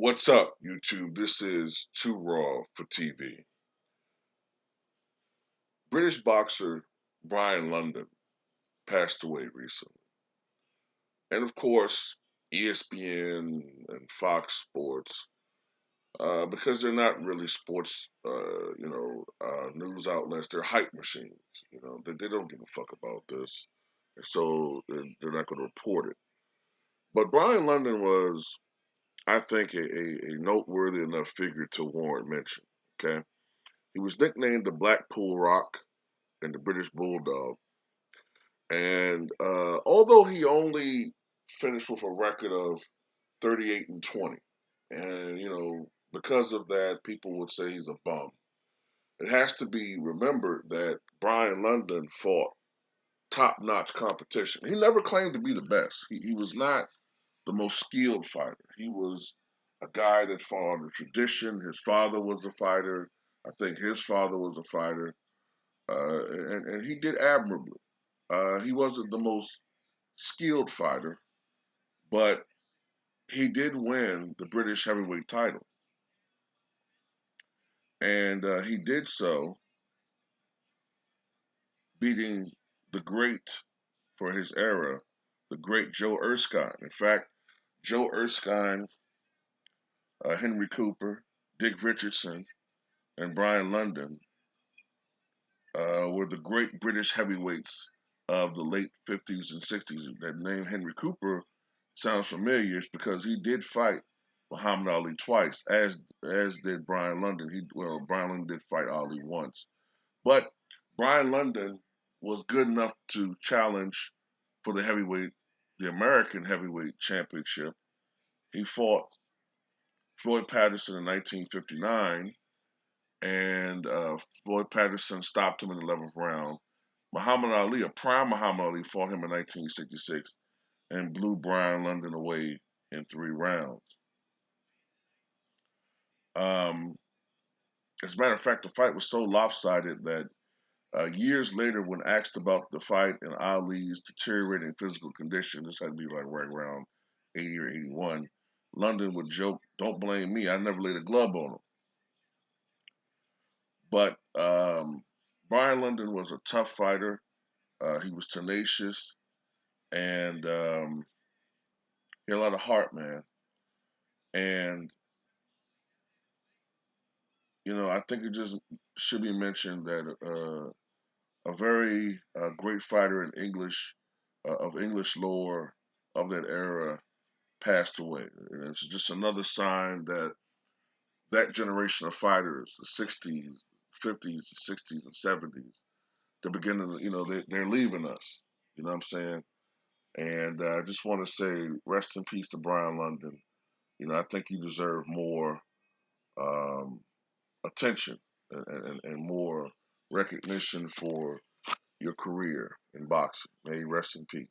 What's up, YouTube? This is Too Raw for TV. British boxer Brian London passed away recently. And of course, ESPN and Fox Sports, because they're not really sports, news outlets, they're hype machines. They don't give a fuck about this. And so they're not going to report it. But Brian London was, I think, a noteworthy enough figure to warrant mention. Okay. He was nicknamed the Blackpool Rock and the British Bulldog. And although he only finished with a record of 38 and 20, and because of that, people would say he's a bum. It has to be remembered that Brian London fought top-notch competition. He never claimed to be the best. He was not the most skilled fighter. He was a guy that followed a tradition. His father was a fighter. I think his father was a fighter, and he did admirably. He wasn't the most skilled fighter, but he did win the British heavyweight title. And he did so beating the great for his era, the great Joe Erskine. In fact, Joe Erskine, Henry Cooper, Dick Richardson, and Brian London were the great British heavyweights of the late 50s and 60s. That name Henry Cooper sounds familiar because he did fight Muhammad Ali twice, as did Brian London. Brian London did fight Ali once, but Brian London was good enough to challenge for the American heavyweight championship. He fought Floyd Patterson in 1959, and Floyd Patterson stopped him in the 11th round. Muhammad Ali, a prime Muhammad Ali, fought him in 1966 and blew Brian London away in 3 rounds. Um, as a matter of fact, the fight was so lopsided that years later, when asked about the fight and Ali's deteriorating physical condition, this had to be like right around 80 or 81, London would joke, "Don't blame me. I never laid a glove on him." But Brian London was a tough fighter. He was tenacious, and he had a lot of heart, man. And I think it just should be mentioned that a very great fighter in English of English lore of that era passed away. And it's just another sign that that generation of fighters, the 60s, 50s, 60s, and 70s, they're beginning, they're leaving us. You know what I'm saying? And I just want to say rest in peace to Brian London. I think he deserved more um, attention and more recognition for your career in boxing. May he rest in peace.